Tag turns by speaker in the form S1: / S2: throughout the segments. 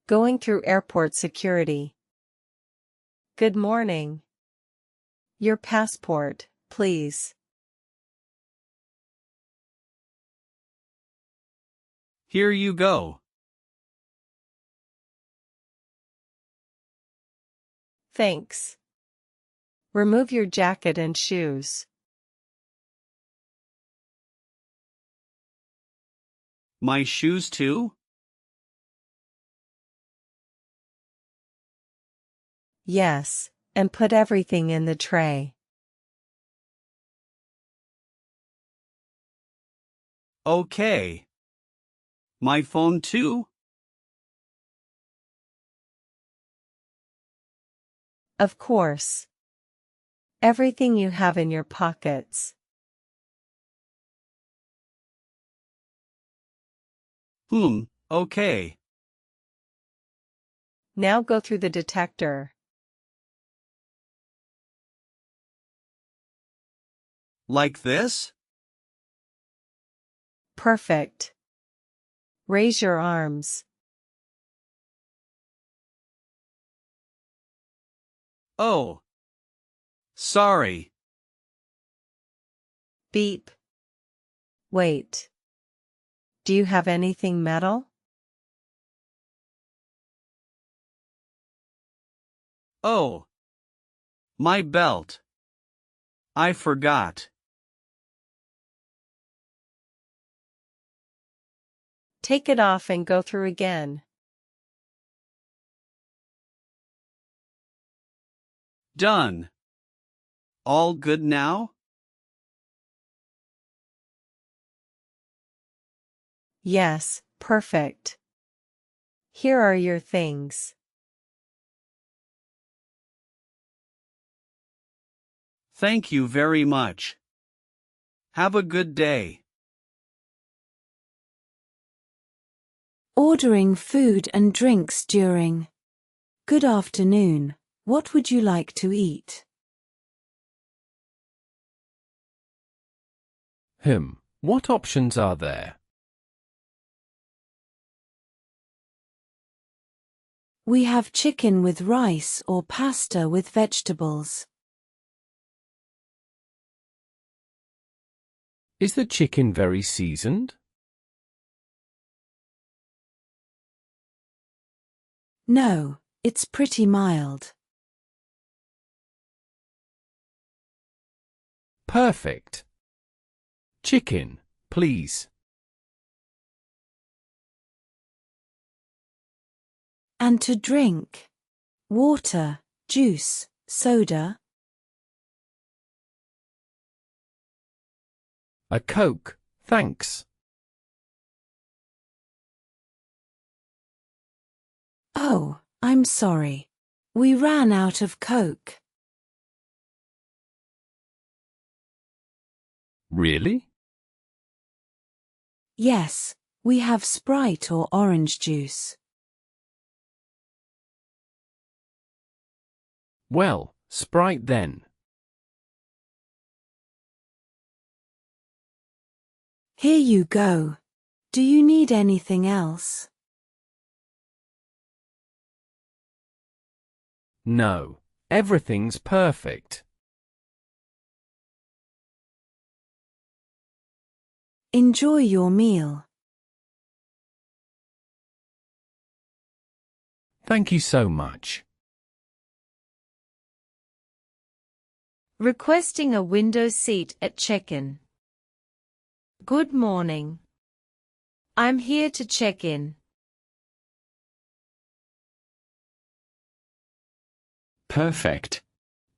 S1: Going through airport security. Good morning. Your passport, please.
S2: Here you go.
S1: Thanks. Remove your jacket and shoes.
S2: My shoes too?
S1: Yes, and put everything in the tray.
S2: Okay. My phone too?
S1: Of course. Everything you have in your pockets.
S2: Okay.
S1: Now go through the detector.
S2: Like this?
S1: Perfect. Raise your arms.
S2: Oh. Sorry.
S1: Beep. Wait. Do you have anything metal?
S2: Oh. My belt. I forgot.
S1: Take it off and go through again.
S2: Done. All good now?
S1: Yes, perfect. Here are your things.
S2: Thank you very much. Have a good day.
S3: Ordering food and drinks during. Good afternoon. What would you like to eat?
S4: What options are there?
S3: We have chicken with rice or pasta with vegetables.
S4: Is the chicken very seasoned?
S3: No, it's pretty mild.
S4: Perfect. Chicken, please.
S3: And to drink? Water, juice, soda?
S4: A Coke, thanks.
S3: Oh, I'm sorry. We ran out of Coke.
S4: Really?
S3: Yes, we have Sprite or orange juice.
S4: Well, Sprite then.
S3: Here you go. Do you need anything else?
S4: No, everything's perfect.
S3: Enjoy your meal.
S4: Thank you so much.
S1: Requesting a window seat at check-in. Good morning. I'm here to check in.
S5: Perfect.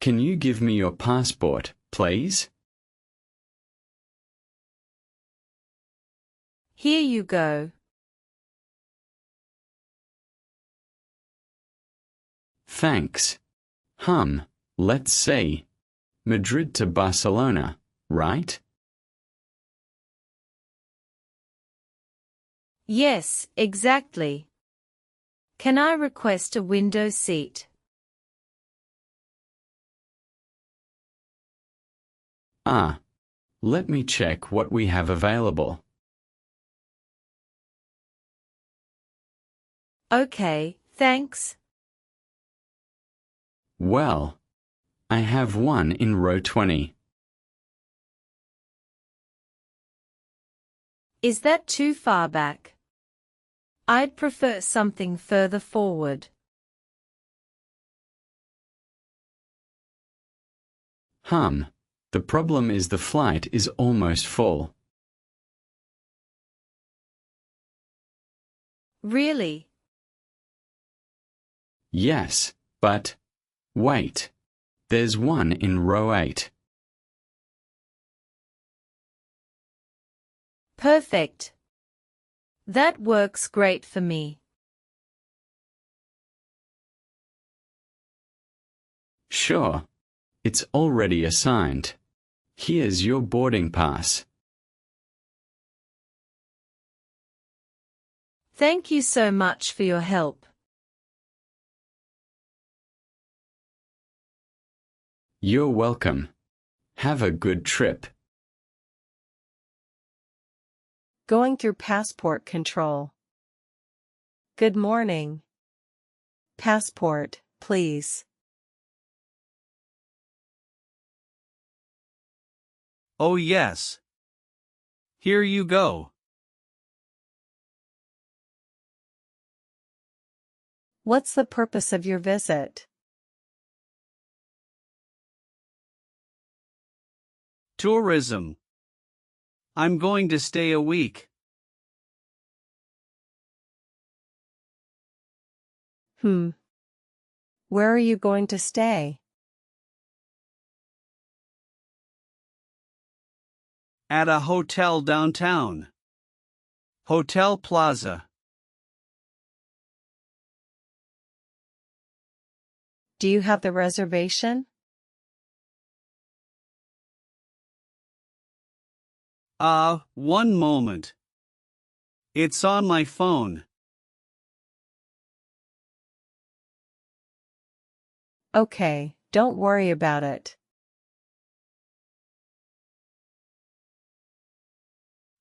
S5: Can you give me your passport, please?
S1: Here you go.
S5: Thanks. Let's see. Madrid to Barcelona, right?
S1: Yes, exactly. Can I request a window seat?
S5: Let me check what we have available.
S1: Okay, thanks.
S5: Well, I have one in row 20.
S1: Is that too far back? I'd prefer something further forward.
S5: The problem is the flight is almost full.
S1: Really?
S5: Yes, but wait. There's one in row 8.
S1: Perfect. That works great for me.
S5: Sure. It's already assigned. Here's your boarding pass.
S1: Thank you so much for your help.
S5: You're welcome. Have a good trip.
S6: Going through passport control. Good morning. Passport, please.
S2: Oh yes. Here you go.
S6: What's the purpose of your visit?
S2: Tourism. I'm going to stay a week.
S6: Where are you going to stay?
S2: At a hotel downtown. Hotel Plaza.
S6: Do you have the reservation?
S2: One moment. It's on my phone.
S6: Okay, don't worry about it.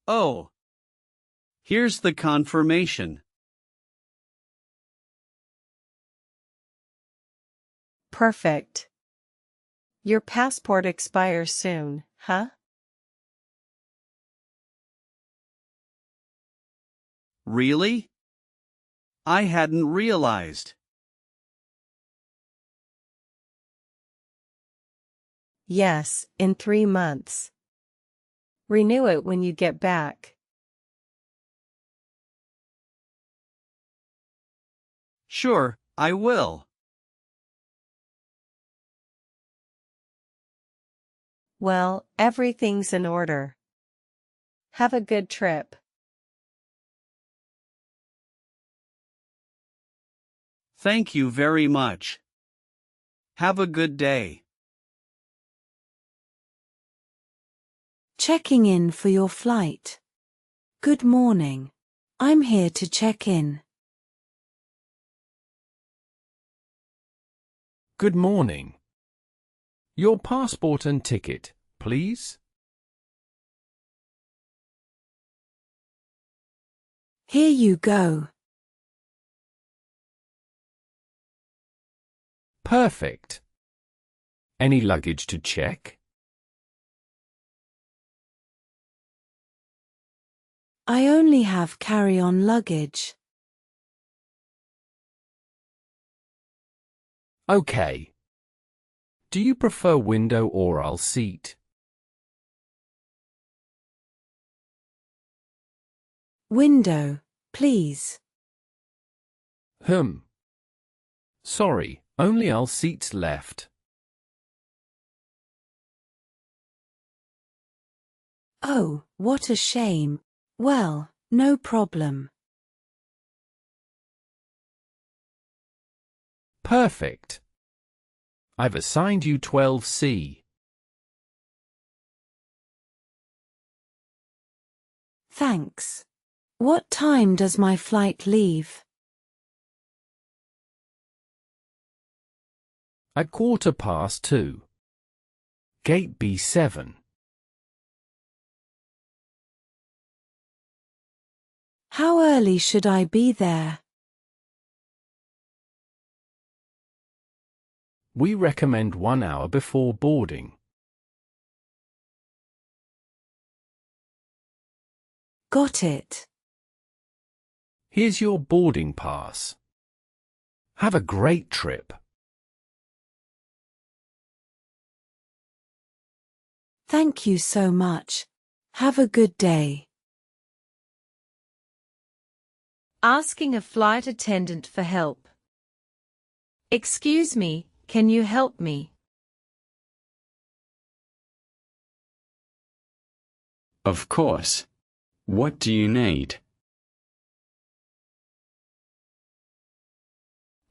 S2: Oh. Here's the confirmation.
S6: Perfect. Your passport expires soon, huh?
S2: Really? I hadn't realized.
S6: Yes, in 3 months. Renew it when you get back.
S2: Sure, I will.
S6: Well, everything's in order. Have a good trip.
S2: Thank you very much. Have a good day.
S3: Checking in for your flight. Good morning. I'm here to check in.
S4: Good morning. Your passport and ticket, please.
S3: Here you go.
S4: Perfect. Any luggage to check?
S3: I only have carry-on luggage.
S4: Okay. Do you prefer window or aisle seat?
S3: Window, please.
S4: Sorry, only aisle seats left.
S3: Oh, what a shame. Well, no problem.
S4: Perfect. I've assigned you 12C.
S3: Thanks. What time does my flight leave?
S4: At 2:15. Gate B7.
S3: How early should I be there?
S4: We recommend 1 hour before boarding.
S3: Got it.
S4: Here's your boarding pass. Have a great trip.
S3: Thank you so much. Have a good day.
S1: Asking a flight attendant for help. Excuse me, can you help me?
S5: Of course. What do you need?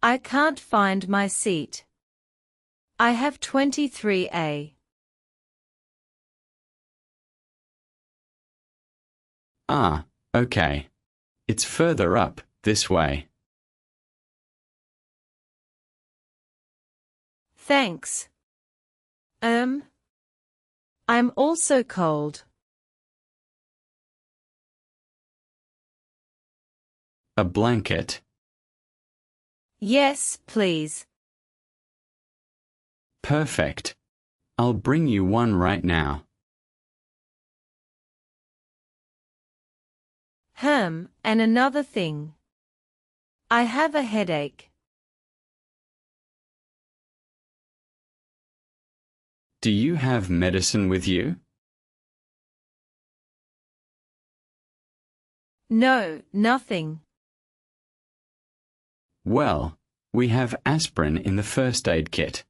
S1: I can't find my seat. I have 23A.
S5: Ah, okay. It's further up, this way.
S1: Thanks. I'm also cold.
S5: A blanket.
S1: Yes, please.
S5: Perfect. I'll bring you one right now.
S1: And another thing. I have a headache.
S5: Do you have medicine with you?
S1: No, nothing.
S5: Well, we have aspirin in the first aid kit.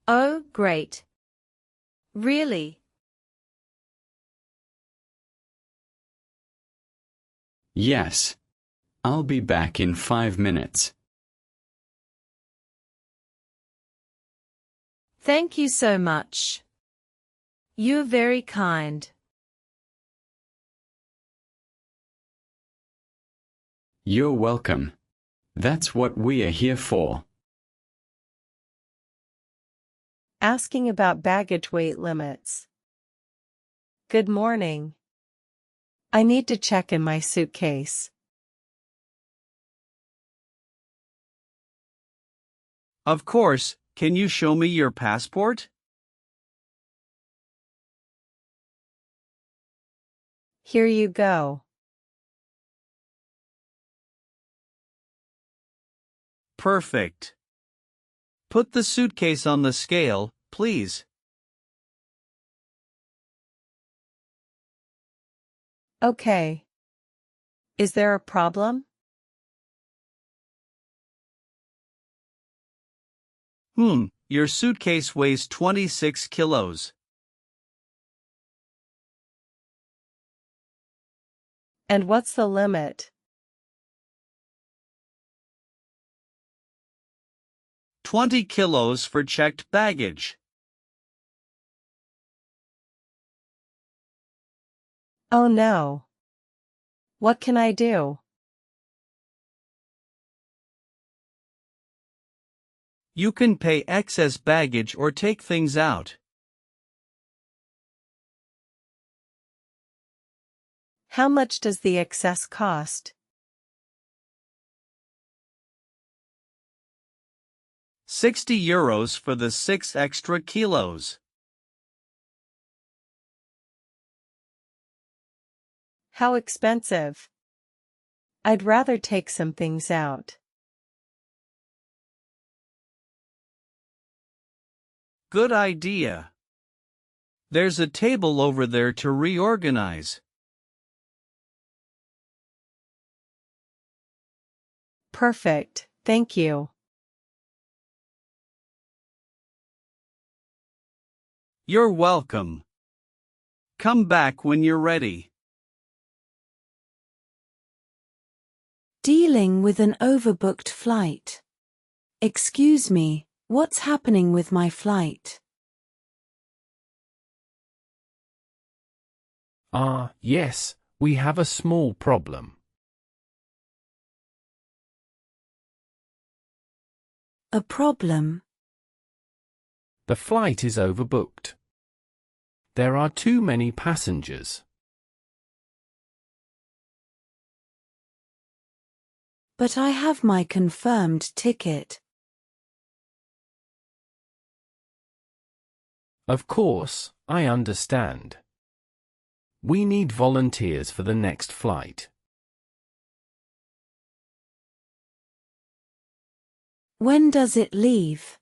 S1: Oh, great. Really?
S5: Yes. I'll be back in 5 minutes.
S1: Thank you so much. You're very kind.
S5: You're welcome. That's what we are here for.
S6: Asking about baggage weight limits. Good morning. I need to check in my suitcase.
S2: Of course, can you show me your passport?
S6: Here you go.
S2: Perfect. Put the suitcase on the scale, please.
S6: Okay. Is there a problem?
S2: Your suitcase weighs 26 kilos.
S6: And what's the limit?
S2: 20 kilos for checked baggage.
S6: Oh no. What can I do?
S2: You can pay excess baggage or take things out.
S6: How much does the excess cost?
S2: €60 for the 6 extra kilos.
S6: How expensive? I'd rather take some things out.
S2: Good idea. There's a table over there to reorganize.
S6: Perfect, thank you.
S2: You're welcome. Come back when you're ready.
S3: Dealing with an overbooked flight. Excuse me, what's happening with my flight?
S4: Yes, we have a small problem.
S3: A problem?
S4: The flight is overbooked. There are too many passengers.
S3: But I have my confirmed ticket.
S4: Of course, I understand. We need volunteers for the next flight.
S3: When does it leave?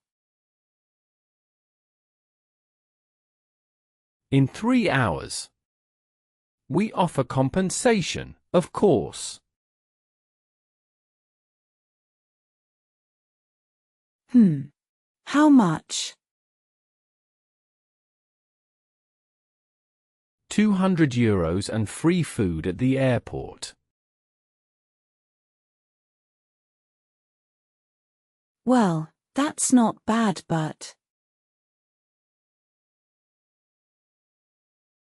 S4: In 3 hours. We offer compensation, of course.
S3: How much?
S4: 200 euros and free food at the airport.
S3: Well, that's not bad, but...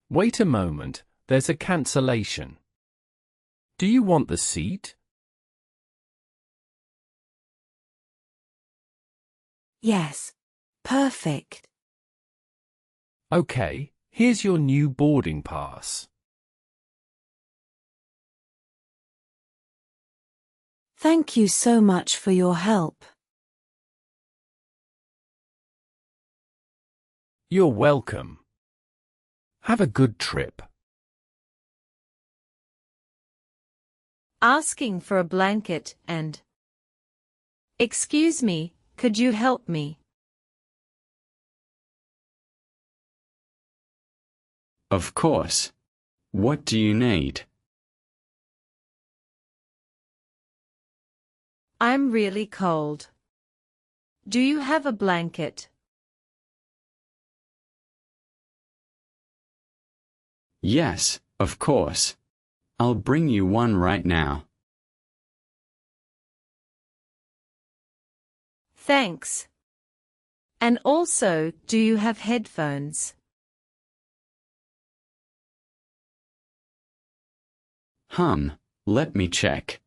S4: Wait a moment, there's a cancellation. Do you want the seat?
S3: Yes. Perfect.
S4: Okay, here's your new boarding pass.
S3: Thank you so much for your help.
S4: You're welcome. Have a good trip.
S1: Asking for a blanket and... Excuse me, could you help me?
S5: Of course. What do you need?
S1: I'm really cold. Do you have a blanket?
S5: Yes, of course. I'll bring you one right now.
S1: Thanks. And also, do you have headphones?
S5: Let me check.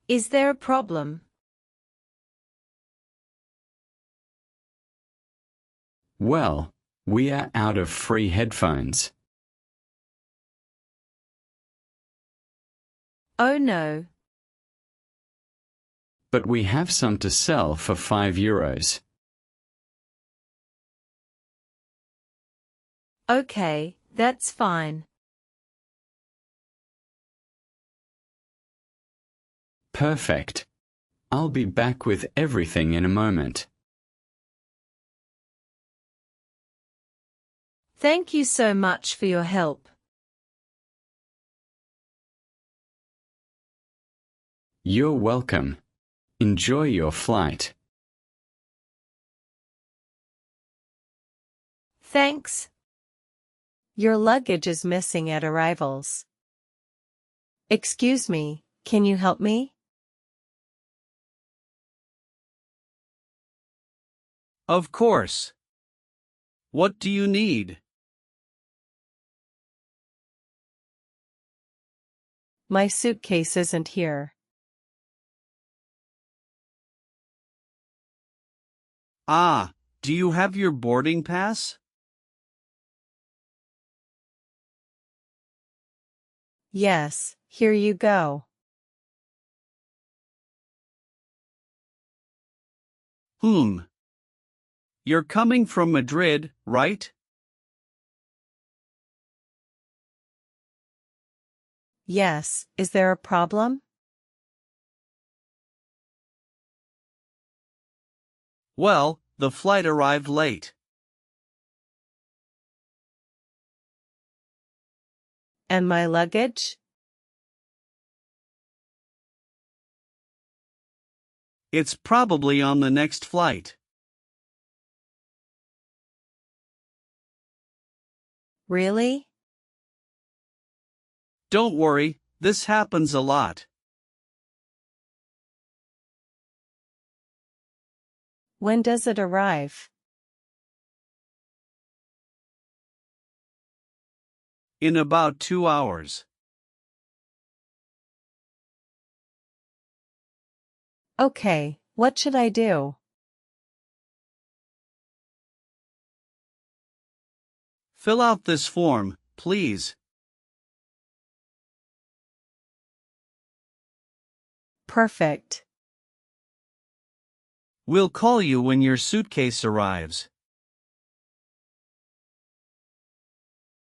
S1: Is there a problem?
S5: Well, we are out of free headphones.
S1: Oh no.
S5: But we have some to sell for 5 euros.
S1: Okay, that's fine.
S5: Perfect. I'll be back with everything in a moment.
S1: Thank you so much for your help.
S5: You're welcome. Enjoy your flight.
S1: Thanks.
S6: Your luggage is missing at arrivals. Excuse me, can you help me?
S2: Of course. What do you need?
S6: My suitcase isn't here.
S2: Ah, do you have your boarding pass?
S6: Yes, here you go.
S2: You're coming from Madrid, right?
S6: Yes, is there a problem?
S2: Well, the flight arrived late.
S6: And my luggage?
S2: It's probably on the next flight.
S6: Really?
S2: Don't worry, this happens a lot.
S6: When does it arrive?
S2: In about 2 hours.
S6: Okay, what should I do?
S2: Fill out this form, please.
S6: Perfect.
S2: We'll call you when your suitcase arrives.